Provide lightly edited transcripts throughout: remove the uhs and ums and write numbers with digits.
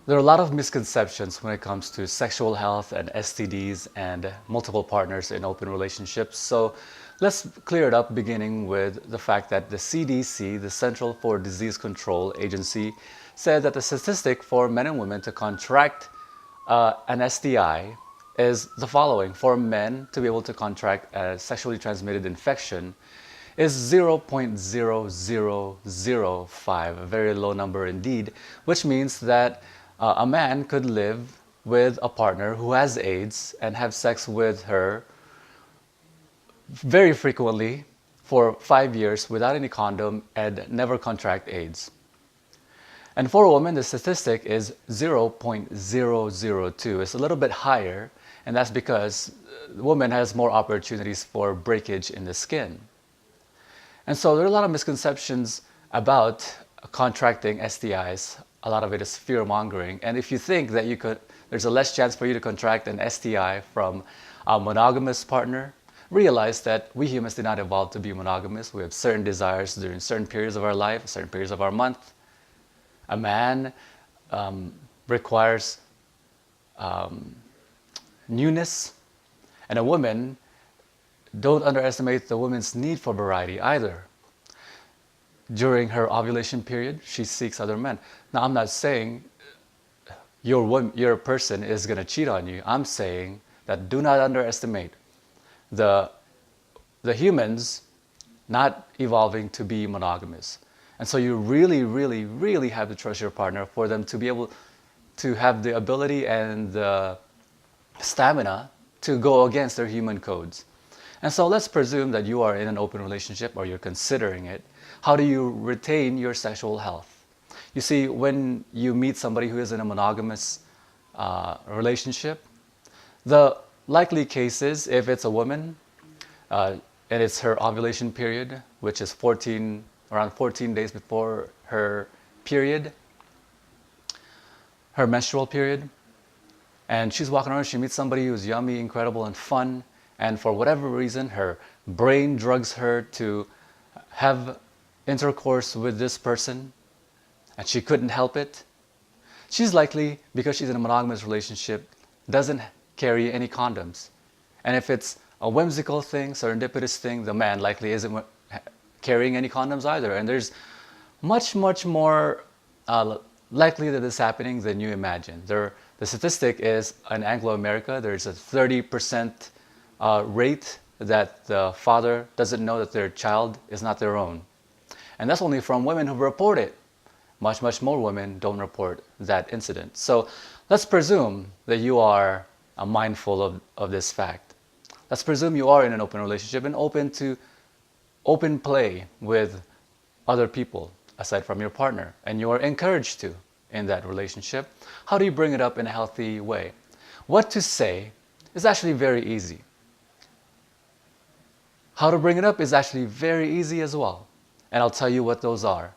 There are a lot of misconceptions when it comes to sexual health and STDs and multiple partners in open relationships. So let's clear it up, beginning with the fact that the CDC, the Central for Disease Control Agency, said that the statistic for men and women to contract an STI is the following. For men to be able to contract a sexually transmitted infection is 0.0005, a very low number indeed, which means that a man could live with a partner who has AIDS and have sex with her very frequently for 5 years without any condom and never contract AIDS. And for a woman, the statistic is 0.002. It's a little bit higher, and that's because the woman has more opportunities for breakage in the skin. And so there are a lot of misconceptions about contracting STIs. A lot of it is fear-mongering. And if you think that there's a less chance for you to contract an STI from a monogamous partner, realize that we humans did not evolve to be monogamous. We have certain desires during certain periods of our life, certain periods of our month. A man requires newness, and a woman, don't underestimate the woman's need for variety either. During her ovulation period, she seeks other men. Now, I'm not saying your person is going to cheat on you. I'm saying that do not underestimate the humans not evolving to be monogamous. And so you really, really, really have to trust your partner for them to be able to have the ability and the stamina to go against their human codes. And so let's presume that you are in an open relationship or you're considering it. How do you retain your sexual health? You see, when you meet somebody who is in a monogamous relationship, the likely case is if it's a woman and it's her ovulation period, which is around 14 days before her period, her menstrual period, and she's walking around, she meets somebody who's yummy, incredible, and fun, and for whatever reason, her brain drugs her to have intercourse with this person, and she couldn't help it. She's likely, because she's in a monogamous relationship, doesn't carry any condoms. And if it's a whimsical thing, serendipitous thing, the man likely isn't carrying any condoms either. And there's much, much more likely that this is happening than you imagine. The statistic is in Anglo-America, there's a 30% rate that the father doesn't know that their child is not their own. And that's only from women who report it. Much, much more women don't report that incident. So let's presume that you are mindful of this fact. Let's presume you are in an open relationship and open play with other people aside from your partner, and you are encouraged to in that relationship. How do you bring it up in a healthy way? What to say is actually very easy. How to bring it up is actually very easy as well. And I'll tell you what those are.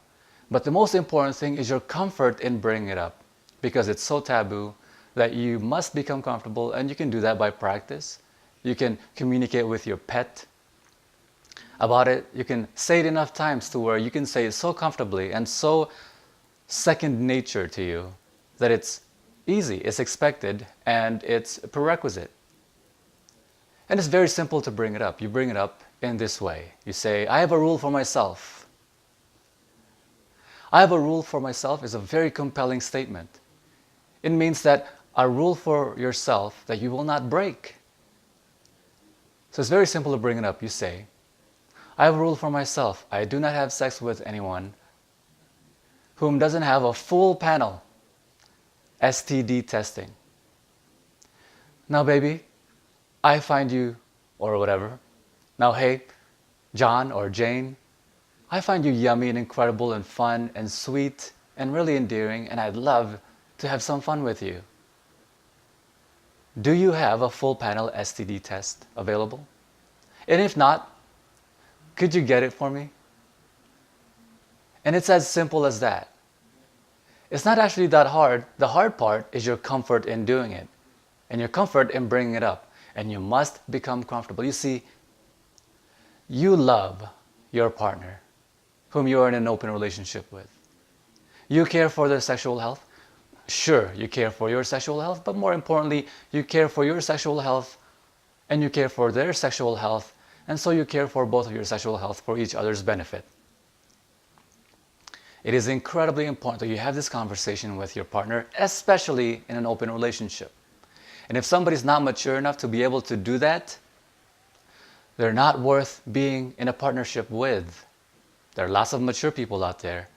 But the most important thing is your comfort in bringing it up, because it's so taboo that you must become comfortable, and you can do that by practice. You can communicate with your pet about it. You can say it enough times to where you can say it so comfortably and so second nature to you that it's easy, it's expected, and it's a prerequisite. And it's very simple to bring it up. You bring it up in this way. You say, I have a rule for myself. I have a rule for myself is a very compelling statement. It means that a rule for yourself that you will not break. So it's very simple to bring it up. You say, I have a rule for myself. I do not have sex with anyone whom doesn't have a full panel STD testing. Now, baby, I find you, or whatever. Now, hey, John or Jane, I find you yummy and incredible and fun and sweet and really endearing, and I'd love to have some fun with you. Do you have a full panel STD test available? And if not, could you get it for me? And it's as simple as that. It's not actually that hard. The hard part is your comfort in doing it and your comfort in bringing it up. And you must become comfortable. You see, you love your partner whom you are in an open relationship with. You care for their sexual health. Sure, you care for your sexual health, but more importantly, you care for your sexual health and you care for their sexual health, and so you care for both of your sexual health for each other's benefit. It is incredibly important that you have this conversation with your partner, especially in an open relationship. And if somebody's not mature enough to be able to do that, they're not worth being in a partnership with. There are lots of mature people out there.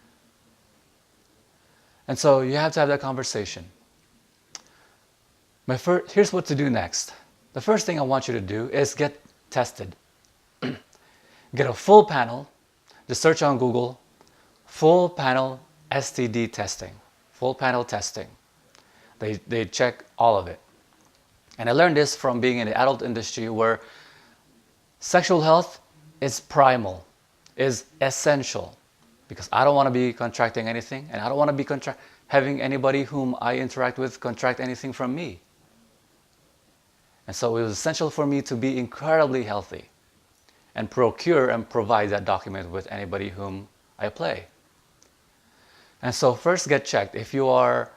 And so you have to have that conversation. Here's what to do next. The first thing I want you to do is get tested. Get a full panel. Just search on Google, full panel STD testing. Full panel testing. They check all of it. And I learned this from being in the adult industry where sexual health is primal, is essential. Because I don't want to be contracting anything, and I don't want to be having anybody whom I interact with contract anything from me. And so it was essential for me to be incredibly healthy and procure and provide that document with anybody whom I play. And so first get checked. If you are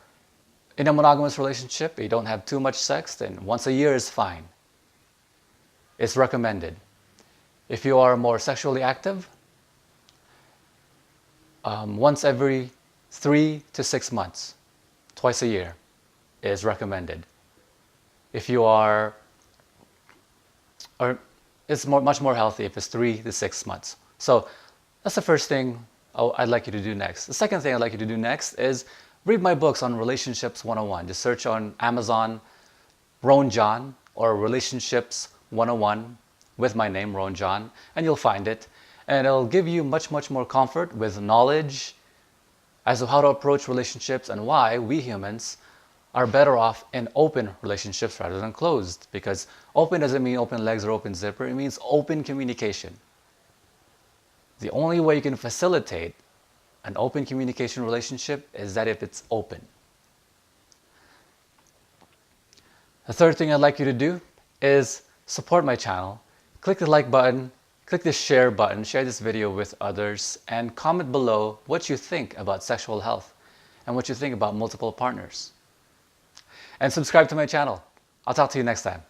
in a monogamous relationship, you don't have too much sex, then once a year is fine. It's recommended. If you are more sexually active, once every 3 to 6 months, twice a year, is recommended. If you are, or it's much more healthy if it's 3 to 6 months. So that's the first thing I'd like you to do next. The second thing I'd like you to do next is read my books on Relationships 101. Just search on Amazon, Rone John, or Relationships 101 with my name, Rone John, and you'll find it. And it'll give you much more comfort with knowledge as to how to approach relationships and why we humans are better off in open relationships rather than closed. Because open doesn't mean open legs or open zipper, it means open communication. The only way you can facilitate an open communication relationship is that if it's open. The third thing I'd like you to do is support my channel. Click the like button, click the share button, share this video with others, and comment below what you think about sexual health and what you think about multiple partners. And subscribe to my channel. I'll talk to you next time.